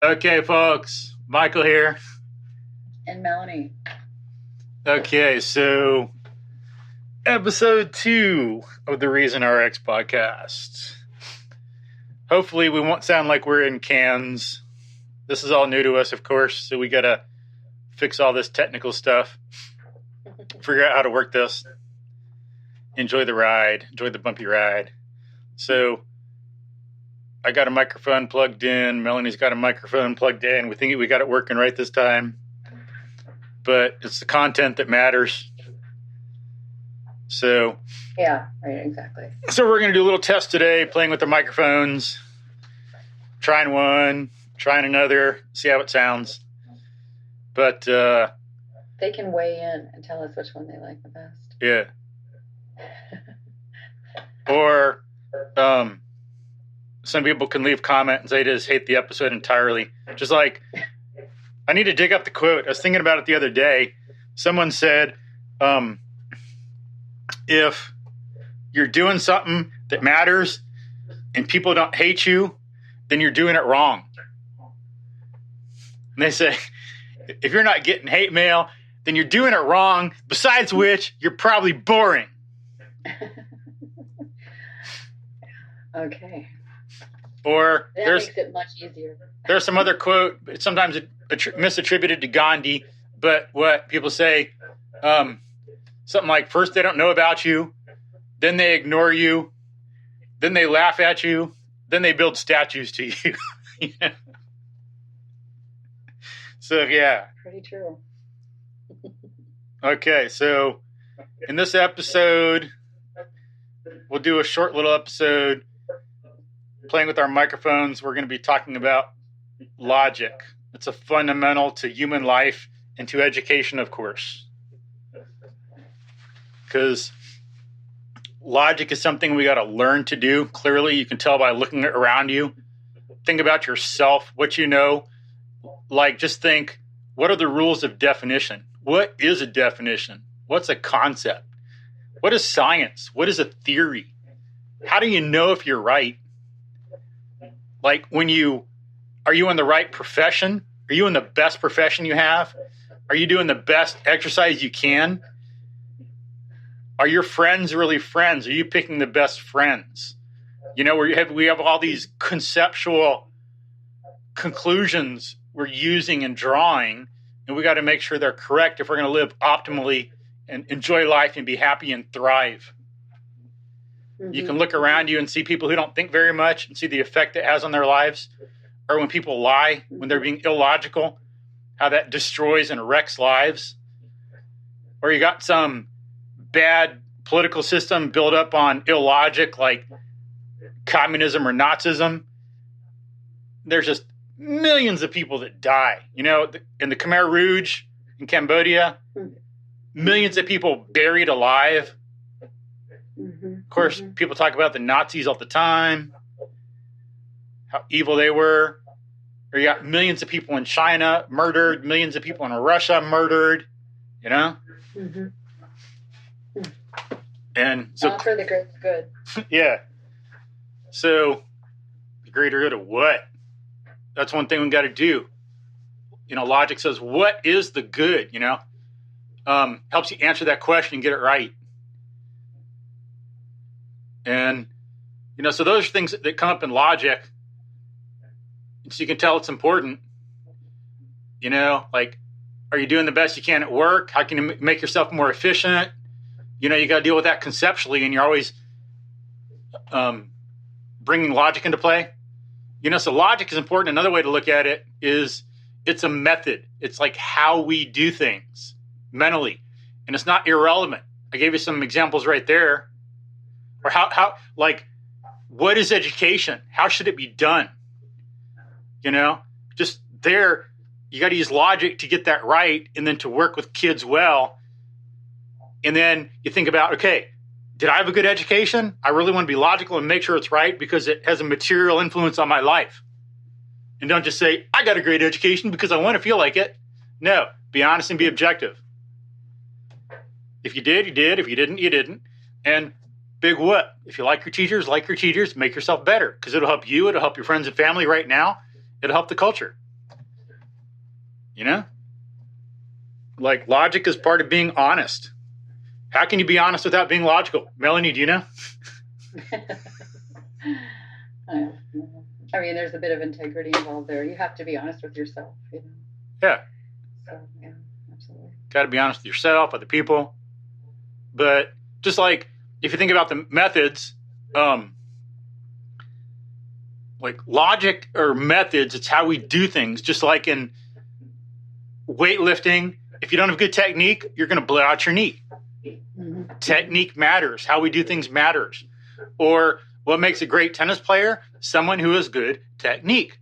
Okay, folks, Michael here. And Melanie. Okay, so episode 2 of the Reason RX podcast. Hopefully we won't sound like we're in cans. This is all new to us, of course, so we gotta fix all this technical stuff, figure out how to work this, enjoy the ride, enjoy the bumpy ride. So I got a microphone plugged in. Melanie's got a microphone plugged in. We think we got it working right this time. But it's the content that matters. So yeah, right, exactly. So we're going to do a little test today, playing with the microphones, trying one, trying another, see how it sounds. But they can weigh in and tell us which one they like the best. Yeah. Or some people can leave comment and say they just hate the episode entirely. Just like, I need to dig up the quote. I was thinking about it the other day. Someone said, if you're doing something that matters and people don't hate you, then you're doing it wrong. And they say, if you're not getting hate mail, then you're doing it wrong. Besides which, you're probably boring. Okay. Or that makes it much easier. There's some other quote, sometimes misattributed to Gandhi, but what people say, something like, first they don't know about you, then they ignore you, then they laugh at you, then they build statues to you. Yeah. So, yeah. Pretty true. Okay, so in this episode, we'll do a short little episode playing with our microphones. We're going to be talking about logic. It's a fundamental to human life and to education, of course. Because logic is something we got to learn to do. Clearly, you can tell by looking around you. Think about yourself, what you know. Like, just think, what are the rules of definition? What is a definition? What's a concept? What is science? What is a theory? How do you know if you're right? Like, are you in the right profession? Are you in the best profession you have? Are you doing the best exercise you can? Are your friends really friends? Are you picking the best friends? You know, we have all these conceptual conclusions we're using and drawing, and we got to make sure they're correct if we're going to live optimally and enjoy life and be happy and thrive. Mm-hmm. You can look around you and see people who don't think very much and see the effect it has on their lives. Or when people lie, when they're being illogical, how that destroys and wrecks lives. Or you got some bad political system built up on illogic, like communism or Nazism. There's just millions of people that die. You know, in the Khmer Rouge in Cambodia, millions of people buried alive. Of course, people talk about the Nazis all the time, how evil they were. Or you got millions of people in China murdered, millions of people in Russia murdered, you know? And so, all for the greater good. Yeah. So, the greater good of what? That's one thing we got to do. You know, logic says, what is the good, you know? Helps you answer that question and get it right. And, you know, so those are things that come up in logic. So you can tell it's important. You know, like, are you doing the best you can at work? How can you make yourself more efficient? You know, you got to deal with that conceptually, and you're always bringing logic into play. You know, so logic is important. Another way to look at it is it's a method. It's like how we do things mentally. And it's not irrelevant. I gave you some examples right there. Or how like, what is education? How should it be done? You know, just there, you got to use logic to get that right and then to work with kids well. And then you think about, okay, did I have a good education? I really want to be logical and make sure it's right because it has a material influence on my life. And don't just say, I got a great education because I want to feel like it. No, be honest and be objective. If you did, you did. If you didn't, you didn't. And big what? If you like your teachers, make yourself better because it'll help you. It'll help your friends and family right now. It'll help the culture. You know? Like, logic is part of being honest. How can you be honest without being logical? Melanie, do you know? I mean, there's a bit of integrity involved there. You have to be honest with yourself, you know? Yeah. So, yeah, absolutely. Got to be honest with yourself, other people. But just like, if you think about the methods, like logic or methods, it's how we do things. Just like in weightlifting, if you don't have good technique, you're going to blow out your knee. Mm-hmm. Technique matters. How we do things matters. Or what makes a great tennis player? Someone who has good technique.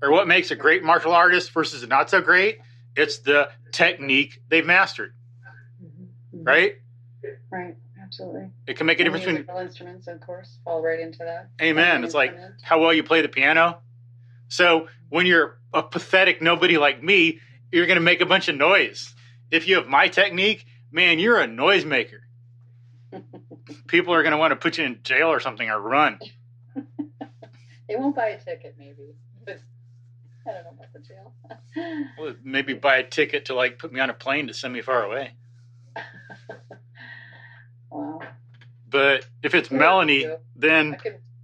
Or what makes a great martial artist versus a not so great? It's the technique they've mastered. Mm-hmm. Right? Right. Absolutely. It can make a difference between musical instruments, of course, fall right into that. Amen. It's like how well you play the piano. So when you're a pathetic nobody like me, you're going to make a bunch of noise. If you have my technique, man, you're a noisemaker. People are going to want to put you in jail or something or run. They won't buy a ticket, maybe. But I don't know about the jail. Well, maybe buy a ticket to like put me on a plane to send me far away. Wow. But if it's Melanie, then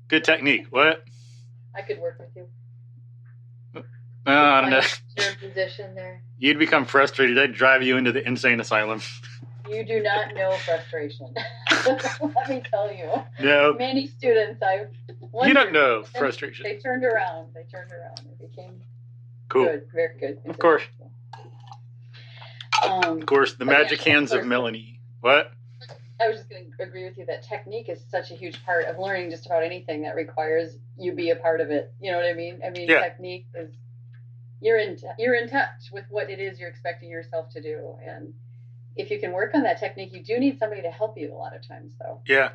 good technique. What? I could work with you. I don't know. Your position there. You'd become frustrated. I'd drive you into the insane asylum. You do not know frustration. Let me tell you. No. Many students I've wondered, you don't know frustration. They turned around. It became cool. Good, very good. Of course. The magic hands of Melanie. What? I was just going to agree with you that technique is such a huge part of learning just about anything that requires you be a part of it. You know what I mean? Technique is you're in touch with what it is you're expecting yourself to do, and if you can work on that technique, you do need somebody to help you a lot of times, though. Yeah.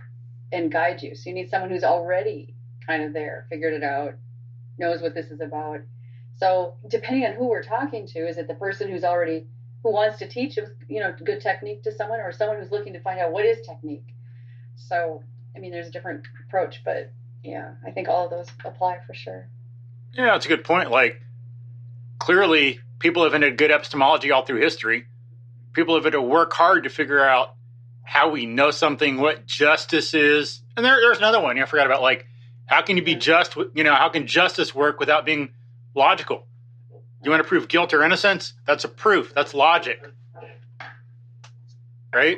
And guide you. So you need someone who's already kind of there, figured it out, knows what this is about. So depending on who we're talking to, is it the person who wants to teach, good technique to someone, or someone who's looking to find out what is technique? So, I mean, there's a different approach, but yeah, I think all of those apply for sure. Yeah, that's a good point. Like, clearly, people have had good epistemology all through history. People have had to work hard to figure out how we know something, what justice is. And there's another one I forgot about, like, how can you be just, how can justice work without being logical? You want to prove guilt or innocence? That's a proof. That's logic. Right?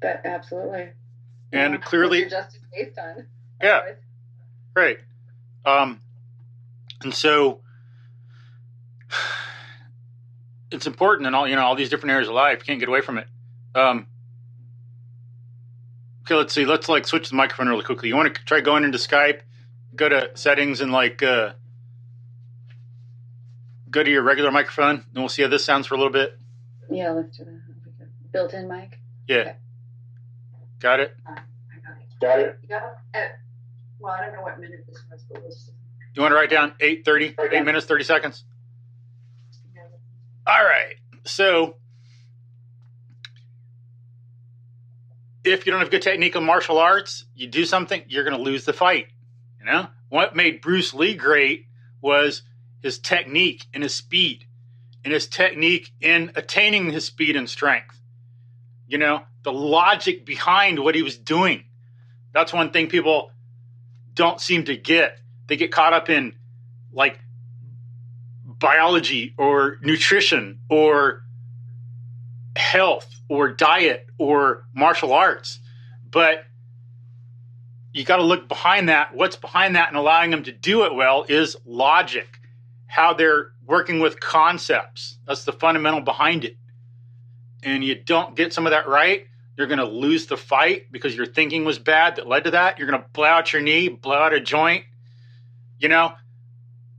Absolutely. And clearly... What's your justice based on? Yeah. Otherwise. Right. And so it's important in all these different areas of life. You can't get away from it. Okay, let's see. Let's switch the microphone really quickly. You want to try going into Skype? Go to settings and go to your regular microphone, and we'll see how this sounds for a little bit. Yeah, let's do that. Built-in mic? Yeah. Okay. Got it? I got it. Yeah. Well, I don't know what minute this was, but we'll see. You want to write down 8:30? 8 minutes, 30 seconds? Yeah. All right. So, if you don't have good technique in martial arts, you do something, you're going to lose the fight. What made Bruce Lee great was his technique and his speed, and his technique in attaining his speed and strength. The logic behind what he was doing. That's one thing people don't seem to get. They get caught up in biology or nutrition or health or diet or martial arts. But you got to look behind that. What's behind that and allowing them to do it well is logic. How they're working with concepts. That's the fundamental behind it. And you don't get some of that right, you're going to lose the fight because your thinking was bad that led to that. You're going to blow out your knee, blow out a joint.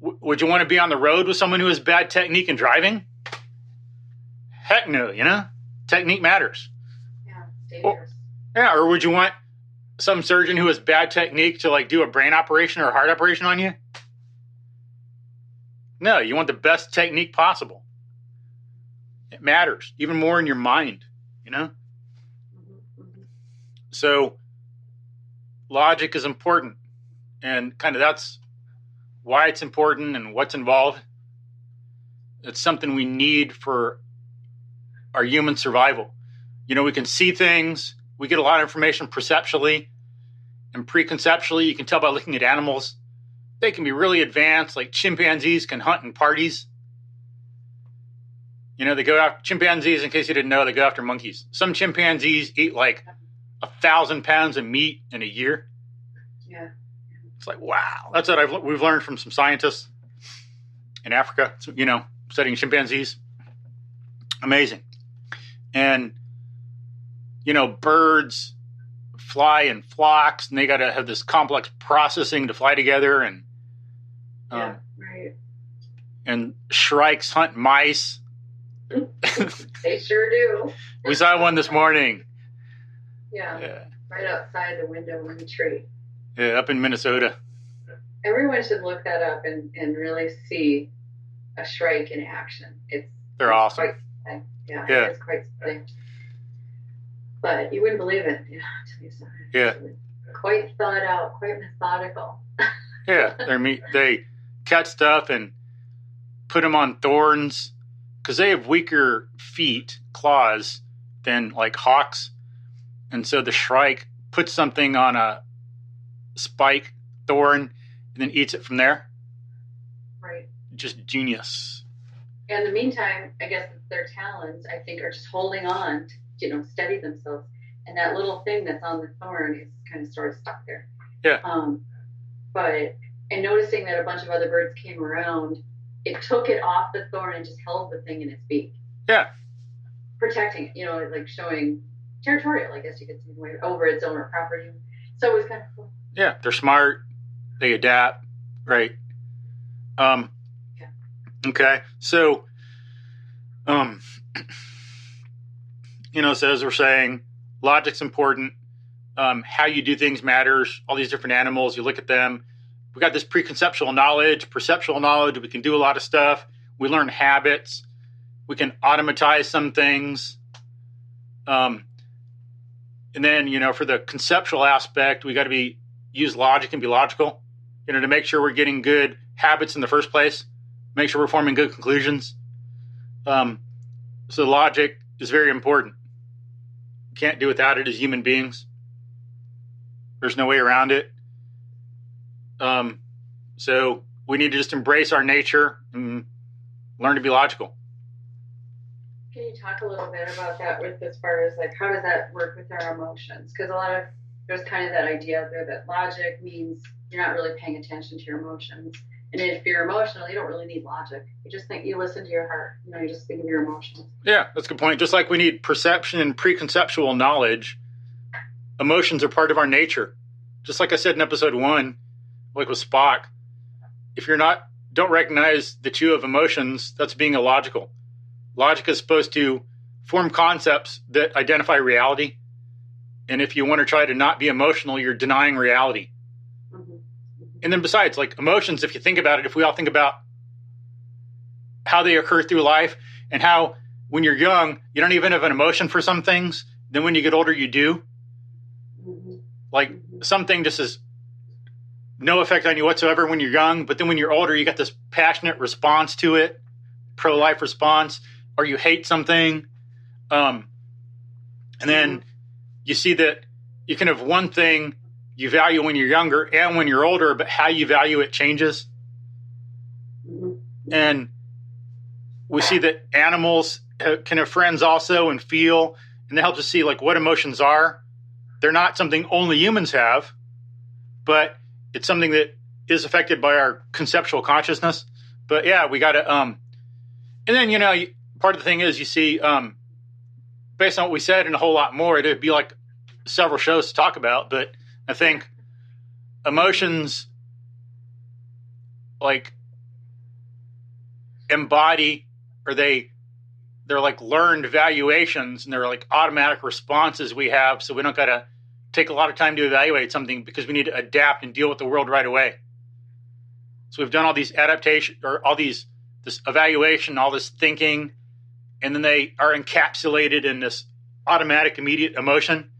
Would you want to be on the road with someone who has bad technique in driving? Heck no, Technique matters. Yeah, dangerous. Or would you want some surgeon who has bad technique to do a brain operation or a heart operation on you? No, you want the best technique possible. It matters, even more in your mind, So logic is important, and kind of that's why it's important and what's involved. It's something we need for our human survival. We can see things. We get a lot of information perceptually and pre-conceptually. You can tell by looking at animals. They can be really advanced, like chimpanzees can hunt in parties. They go after chimpanzees, in case you didn't know, they go after monkeys. Some chimpanzees eat like 1,000 pounds of meat in a year. Yeah. It's like, wow. That's what we've learned from some scientists in Africa, studying chimpanzees. Amazing. And, birds fly in flocks, and they got to have this complex processing to fly together. And right. And shrikes hunt mice. They sure do. We saw one this morning. Yeah. Right outside the window in the tree. Yeah, up in Minnesota. Everyone should look that up and really see a shrike in action. They're awesome. Quite stunning. Yeah, it's quite stunning. But you wouldn't believe it. Yeah. Quite thought out, quite methodical. Yeah, they catch stuff and put them on thorns because they have weaker feet, claws, than like hawks. And so the shrike puts something on a spike thorn and then eats it from there. Right. Just genius. In the meantime, I guess their talons, I think, are just holding on to, steady themselves. And that little thing that's on the thorn is kind of sort of stuck there. Yeah. And noticing that a bunch of other birds came around, it took it off the thorn and just held the thing in its beak. Yeah. Protecting it, like showing territorial, I guess you could say, over its owner property. So it was kind of cool. Yeah, they're smart. They adapt. Right. Okay. So, so as we're saying, logic's important. How you do things matters. All these different animals, you look at them. We got this pre-conceptual knowledge, perceptual knowledge. We can do a lot of stuff. We learn habits. We can automatize some things. And then, for the conceptual aspect, we got to use logic and be logical, to make sure we're getting good habits in the first place, make sure we're forming good conclusions. So logic is very important. Can't do without it as human beings. There's no way around it. So we need to just embrace our nature and learn to be logical. Can you talk a little bit about that as far as how does that work with our emotions? Because there's kind of that idea out there that logic means you're not really paying attention to your emotions. And if you're emotional, you don't really need logic. You listen to your heart. You just think of your emotions. Yeah, that's a good point. Just like we need perception and preconceptual knowledge, emotions are part of our nature. Just like I said in episode 1, like with Spock, if don't recognize that you have emotions, that's being illogical. Logic is supposed to form concepts that identify reality. And if you want to try to not be emotional, you're denying reality. Mm-hmm. And then besides, emotions, if you think about it, if we all think about how they occur through life and how when you're young, you don't even have an emotion for some things. Then when you get older, you do. Mm-hmm. Something just has no effect on you whatsoever when you're young. But then when you're older, you got this passionate response to it, pro-life response, or you hate something. And then you see that you can have one thing you value when you're younger and when you're older, but how you value it changes. Mm-hmm. And we see that animals can have friends also and feel, and that helps us see what emotions are. They're not something only humans have, but it's something that is affected by our conceptual consciousness. But yeah, we got to, and then, part of the thing is you see, based on what we said and a whole lot more, it'd be several shows to talk about, but I think emotions embody, or they're learned valuations, and they're automatic responses we have, so we don't got to take a lot of time to evaluate something because we need to adapt and deal with the world right away. So we've done all these adaptation, or this evaluation, all this thinking, and then they are encapsulated in this automatic immediate emotion.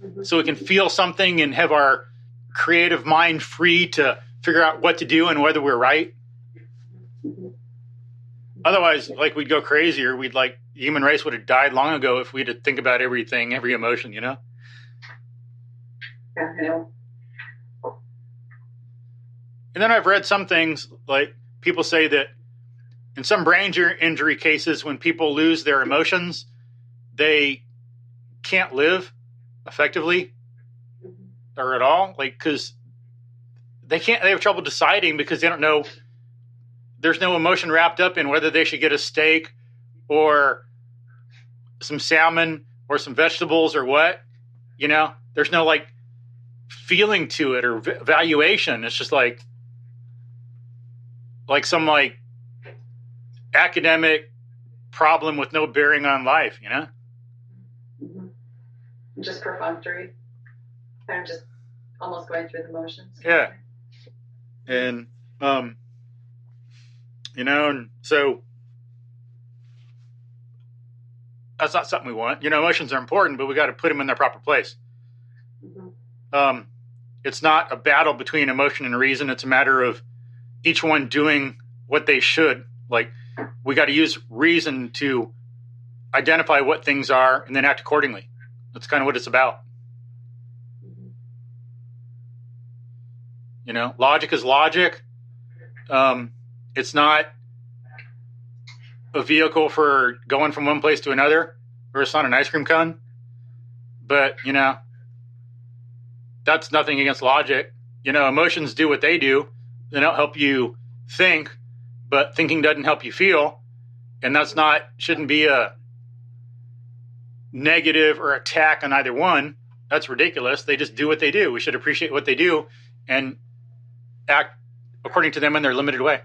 Mm-hmm. So we can feel something and have our creative mind free to figure out what to do and whether we're right. Mm-hmm. Otherwise, like, we'd go crazy, or we'd like, the human race would have died long ago if we had to think about everything, every emotion, you know? Yeah, I know. And then I've read some things, like people say that in some brain injury cases, when people lose their emotions, they can't live effectively or at all, like, because they have trouble deciding because they don't know, there's no emotion wrapped up in whether they should get a steak or some salmon or some vegetables or what, you know, there's no like feeling to it or valuation. It's just like some like academic problem with no bearing on life, you know? Just perfunctory. I'm just almost going through the motions. Yeah. And, you know, and so that's not something we want. You know, emotions are important, but we got to put them in their proper place. It's not a battle between emotion and reason. It's a matter of each one doing what they should. Like, we got to use reason to identify what things are and then act accordingly. That's kind of what it's about. You know, logic is logic. It's not a vehicle for going from one place to another, or it's not an ice cream cone. But, you know, that's nothing against logic. You know, emotions do what they do. They don't help you think, but thinking doesn't help you feel. And that's shouldn't be a negative or attack on either one. That's ridiculous. They just do what they do. We should appreciate what they do and act according to them in their limited way.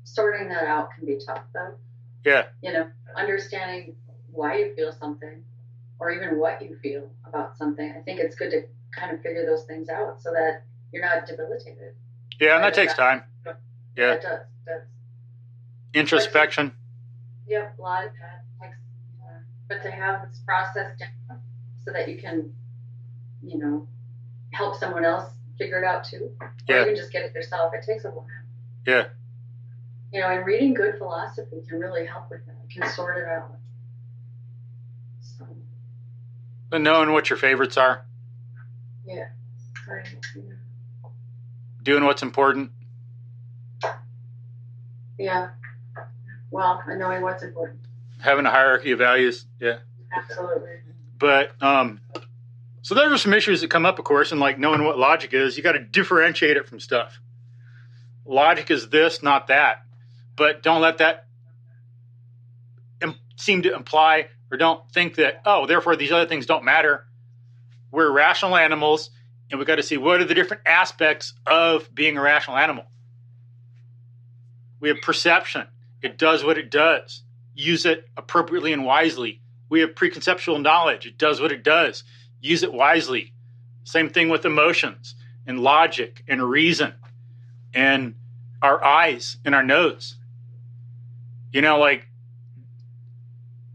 Sorting that out can be tough, though. Yeah. You know, understanding why you feel something or even what you feel about something. I think it's good to kind of figure those things out so that you're not debilitated. Yeah, and that takes time. Yeah. It does. Introspection. Yep, a lot of that takes, but to have this process down so that you can, you know, help someone else figure it out too, or even just get it yourself. It takes a while. Yeah. You know, and reading good philosophy can really help with that. It can sort it out. So. And knowing what your favorites are. Yeah. Doing what's important. Yeah. Well, and knowing what's important. Having a hierarchy of values. Yeah. Absolutely. But, so there are some issues that come up, of course, and like knowing what logic is, you got to differentiate it from stuff. Logic is this, not that. But don't let that seem to imply, or don't think that, oh, therefore these other things don't matter. We're rational animals, and we got to see what are the different aspects of being a rational animal. We have perception. It does what it does. Use it appropriately and wisely. We have pre-conceptual knowledge. It does what it does. Use it wisely. Same thing with emotions and logic and reason and our eyes and our nose. You know, like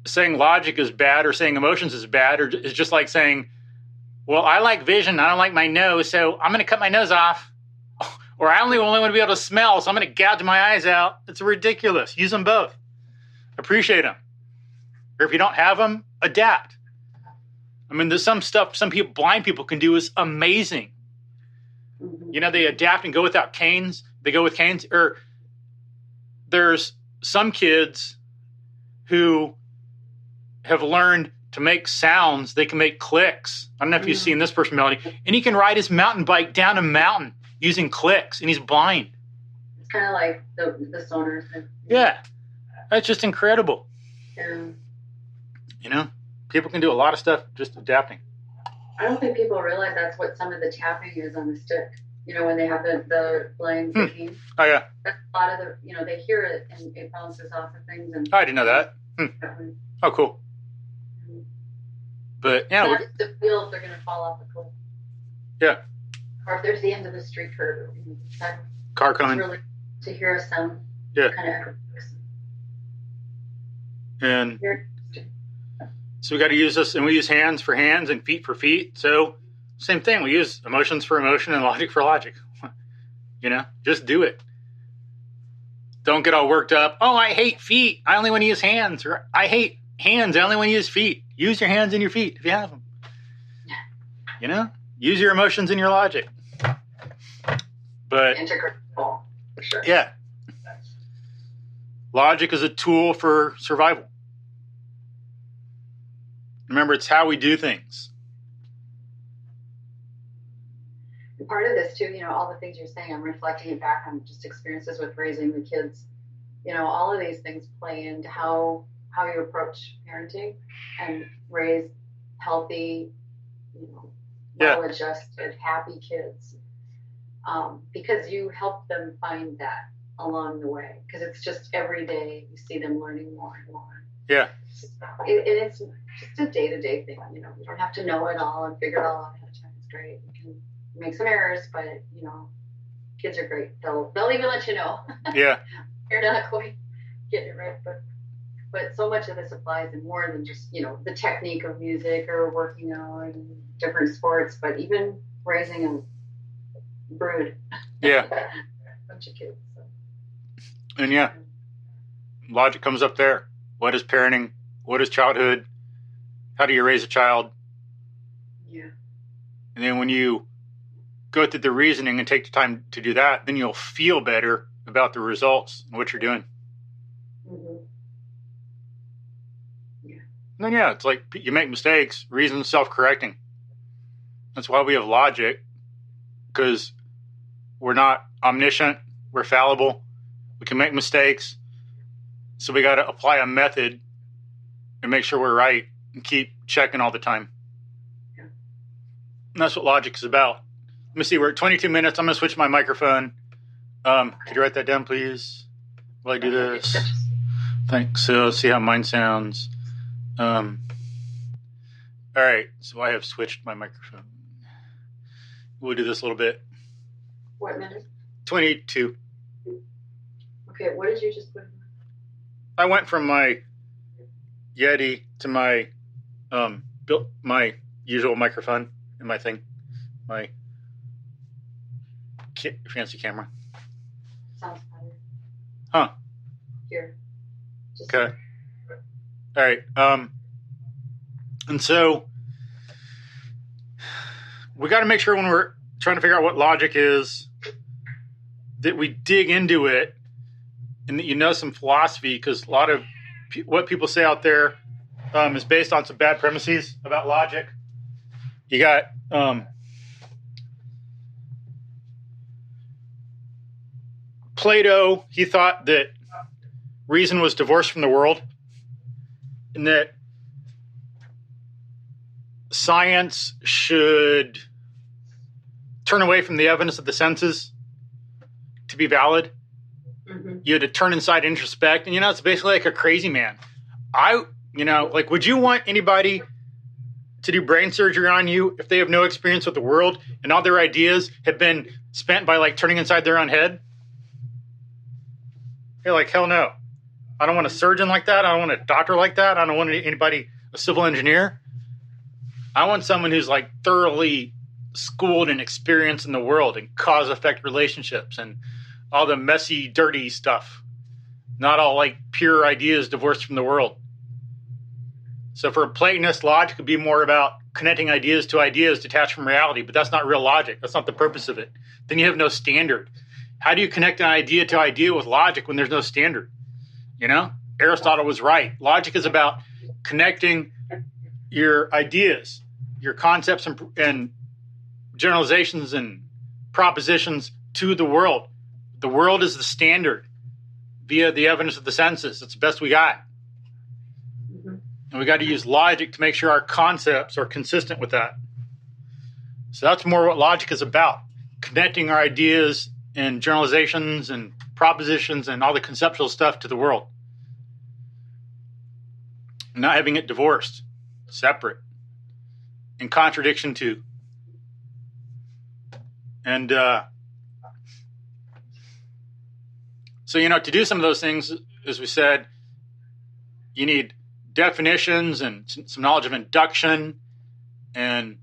saying logic is bad or saying emotions is bad or is just like saying, well, I like vision. I don't like my nose, so I'm going to cut my nose off. Or I only want to be able to smell, so I'm going to gouge my eyes out. It's ridiculous. Use them both. Appreciate them. Or if you don't have them, adapt. I mean, there's some stuff some people, blind people, can do is amazing. You know, they adapt and go without canes. They go with canes. Or there's some kids who have learned to make sounds. They can make clicks. I don't know if you've seen this person, Melanie. And he can ride his mountain bike down a mountain using clicks, and he's blind. It's kind of like the sonar thing. Yeah. That's just incredible. Yeah. You know, people can do a lot of stuff just adapting. I don't think people realize that's what some of the tapping is on the stick. You know, when they have the playing the game. Oh, yeah. That's a lot of the, you know, they hear it and it bounces off of things. And I didn't know that. Oh, cool. But, yeah. It's not just to feel if they're going to fall off a cliff. Yeah. Or if there's the end of the street curve. Car coming. Really, to hear a sound. Yeah. Kind of. And so we got to use this, and we use hands for hands and feet for feet. So same thing. We use emotions for emotion and logic for logic. You Just do it. Don't get all worked up. Oh, I hate feet. I only want to use hands. Or I hate hands. I only want to use feet. Use your hands and your feet if you have them. Use your emotions and your logic. But integral, for sure. Yeah. Logic is a tool for survival. Remember, it's how we do things. And part of this too, all the things you're saying, I'm reflecting it back on just experiences with raising the kids. All of these things play into how you approach parenting and raise healthy, well-adjusted, happy kids. Because you help them find that along the way. Because it's just every day you see them learning more and more. Yeah. It's just a day-to-day thing. You don't have to know it all and figure it all out ahead of time. It's great. You can make some errors, but kids are great. They'll even let you know. Yeah. You're not quite getting it right, but so much of this applies in more than just the technique of music or working out and different sports, but even raising a brood. Yeah. Bunch of kids. So. And logic comes up there. What is parenting? What is childhood? How do you raise a child? Yeah. And then when you go through the reasoning and take the time to do that, then you'll feel better about the results and what you're doing. Mm-hmm. Yeah. And then it's like you make mistakes, reason self-correcting. That's why we have logic, because we're not omniscient, we're fallible, we can make mistakes. So we got to apply a method and make sure we're right and keep checking all the time. Yeah. And that's what logic is about. Let me see, we're at 22 minutes. I'm going to switch my microphone. Could you write that down, please, while I do this? Thanks. So let's see how mine sounds. All right, so I have switched my microphone. We'll do this a little bit. What minute? 22. Okay, what did you just put in? I went from my Yeti to my my usual microphone and my thing, my fancy camera. Sounds better. Huh. Here. Okay. All right. And so we got to make sure when we're trying to figure out what logic is that we dig into it and that some philosophy, because a lot of what people say out there is based on some bad premises about logic. You got Plato. He thought that reason was divorced from the world, and that science should turn away from the evidence of the senses to be valid. Mm-hmm. You had to turn inside, introspect, and it's basically like a crazy man. Would you want anybody to do brain surgery on you if they have no experience with the world and all their ideas have been spent by turning inside their own head? You're like, hell no. I don't want a surgeon like that. I don't want a doctor like that. I don't want anybody, a civil engineer. I want someone who's thoroughly schooled and experienced in the world and cause-effect relationships and all the messy, dirty stuff. Not all pure ideas divorced from the world. So for a Platonist, logic would be more about connecting ideas to ideas detached from reality, but that's not real logic. That's not the purpose of it. Then you have no standard. How do you connect an idea to idea with logic when there's no standard? Aristotle was right. Logic is about connecting your ideas, your concepts and generalizations and propositions to the world. The world is the standard via the evidence of the senses. It's the best we got. Mm-hmm. And we got to use logic to make sure our concepts are consistent with that. So that's more what logic is about, connecting our ideas and generalizations and propositions and all the conceptual stuff to the world. Not having it divorced, separate, in contradiction to. And so, to do some of those things, as we said, you need definitions and some knowledge of induction and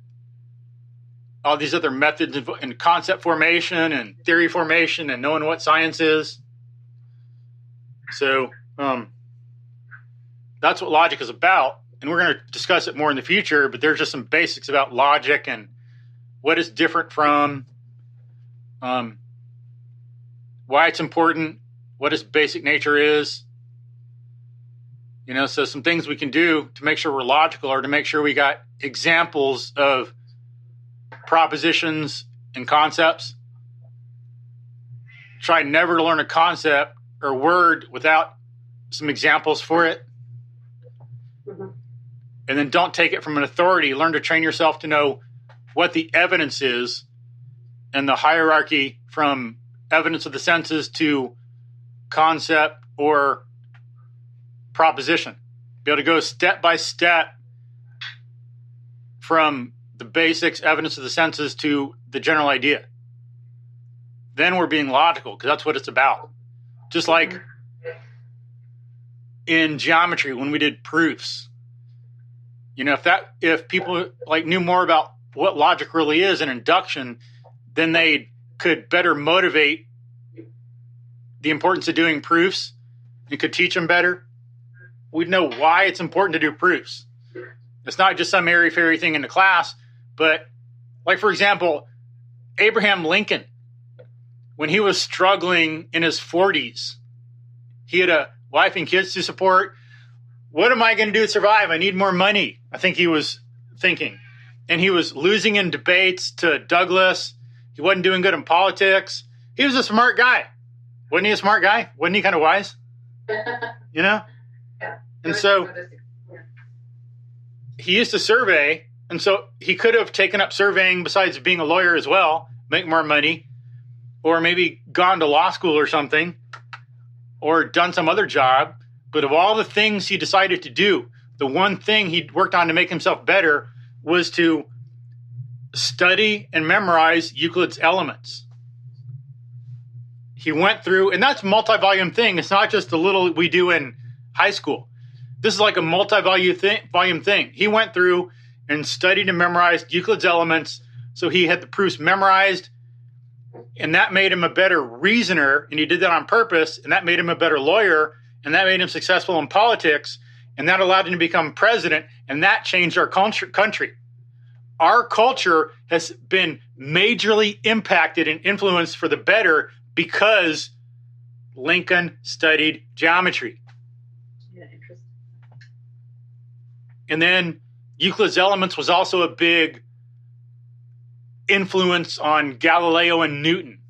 all these other methods in concept formation and theory formation and knowing what science is. So that's what logic is about. And we're going to discuss it more in the future, but there's just some basics about logic and what it's different from, why it's important, what its basic nature is. You know, so some things we can do to make sure we're logical or to make sure we got examples of propositions and concepts. Try never to learn a concept or word without some examples for it. Mm-hmm. And then don't take it from an authority. Learn to train yourself to know what the evidence is and the hierarchy from evidence of the senses to concept or proposition. Be able to go step by step from the basics, evidence of the senses, to the general idea. Then we're being logical, because that's what it's about. Just like in geometry, when we did proofs, you know, if people like knew more about what logic really is and induction, then they could better motivate the importance of doing proofs and could teach them better. We'd know why it's important to do proofs. It's not just some airy-fairy thing in the class, but like, for example, Abraham Lincoln, when he was struggling in his 40s, he had a wife and kids to support. What am I going to do to survive? I need more money, I think he was thinking. And he was losing in debates to Douglas. He wasn't doing good in politics. He was a smart guy. Wasn't he a smart guy? Wasn't he kind of wise? You know? Yeah. And so he used to survey, and so he could have taken up surveying besides being a lawyer as well, make more money, or maybe gone to law school or something, or done some other job. But of all the things he decided to do, the one thing he worked on to make himself better was to study and memorize Euclid's Elements. He went through, and that's a multi-volume thing. It's not just the little we do in high school. This is like a multi-volume thing. He went through and studied and memorized Euclid's Elements, so he had the proofs memorized, and that made him a better reasoner, and he did that on purpose, and that made him a better lawyer, and that made him successful in politics, and that allowed him to become president, and that changed our country. Our culture has been majorly impacted and influenced for the better because Lincoln studied geometry. Yeah, interesting. And then Euclid's Elements was also a big influence on Galileo and Newton.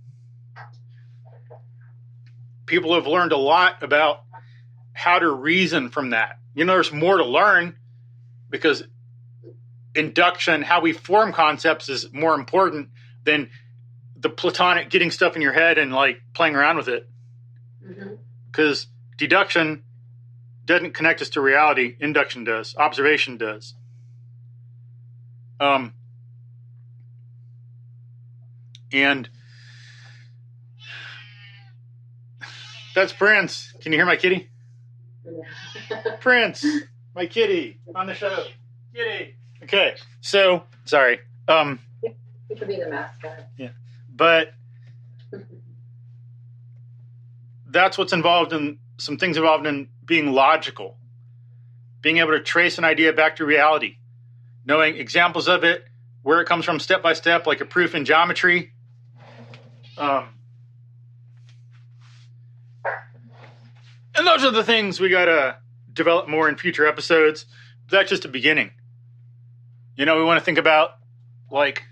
People have learned a lot about how to reason from that. You know, there's more to learn because induction, how we form concepts, is more important than the Platonic getting stuff in your head and like playing around with it. Because deduction doesn't connect us to reality. Induction does. Observation does. And that's Prince. Can you hear my kitty? Prince, my kitty on the show. Kitty. Okay, so sorry. He could be the mascot. Yeah, but that's what's involved in some things involved in being logical, being able to trace an idea back to reality, knowing examples of it, where it comes from step by step, like a proof in geometry. And those are the things we got to develop more in future episodes. That's just a beginning. You know, we want to think about, like,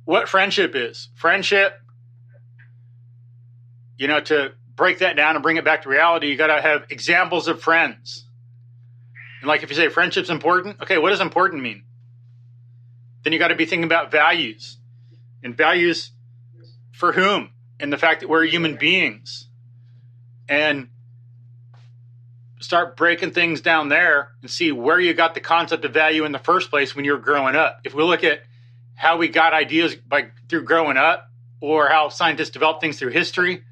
what friendship is. Friendship, you know, to break that down and bring it back to reality, you got to have examples of friends. And like, if you say friendship's important, okay, what does important mean? Then you got to be thinking about values. And values for whom? And the fact that we're human beings. And start breaking things down there and see where you got the concept of value in the first place when you were growing up. If we look at how we got ideas through growing up, or how scientists develop things through history,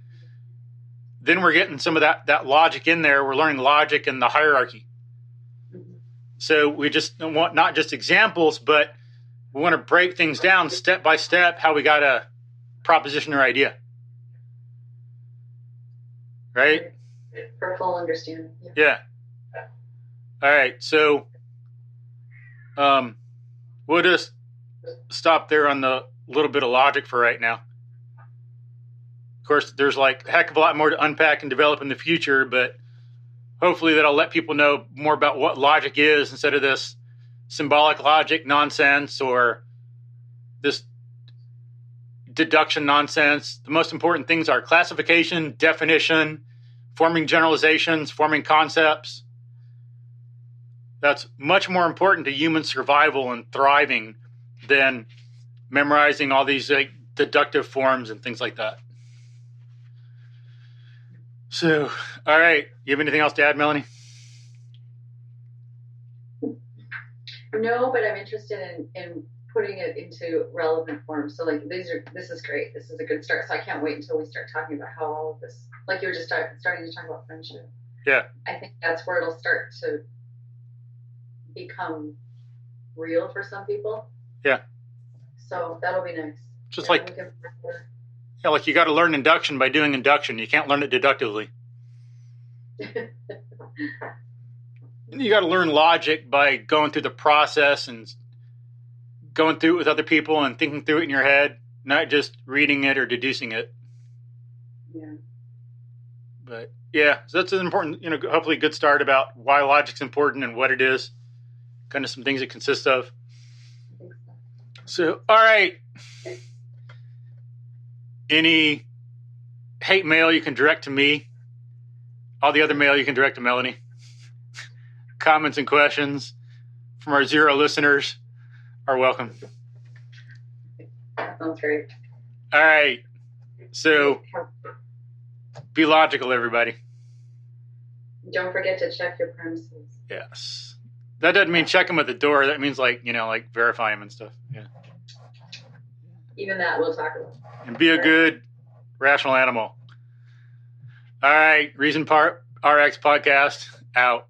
then we're getting some of that logic in there. We're learning logic and the hierarchy. So we just want not just examples, but we want to break things down step by step, how we got a proposition or idea. Right? For full understanding. Yeah. All right. So we'll just stop there on the little bit of logic for right now. Of course, there's like a heck of a lot more to unpack and develop in the future, but hopefully that'll let people know more about what logic is instead of this symbolic logic nonsense or this deduction nonsense. The most important things are classification, definition, forming generalizations, forming concepts. That's much more important to human survival and thriving than memorizing all these like deductive forms and things like that. So, all right. You have anything else to add, Melanie? No, but I'm interested in putting it into relevant forms. So like this is great. This is a good start. So I can't wait until we start talking about how all of this, like you were just starting to talk about friendship. Yeah. I think that's where it'll start to become real for some people. Yeah. So that'll be nice. Just like you got to learn induction by doing induction. You can't learn it deductively. You got to learn logic by going through the process and going through it with other people and thinking through it in your head, not just reading it or deducing it. Yeah. But yeah, so that's an important, hopefully a good start about why logic's important and what it is, kind of some things it consists of. I think So, all right. Any hate mail you can direct to me. All the other mail you can direct to Melanie. Comments and questions from our 0 listeners are welcome. That sounds great. All right. So be logical, everybody. Don't forget to check your premises. Yes. That doesn't mean check them at the door. That means like verify them and stuff. Yeah. Even that we'll talk about. And be a good, rational animal. All right. Reason Part RX podcast out.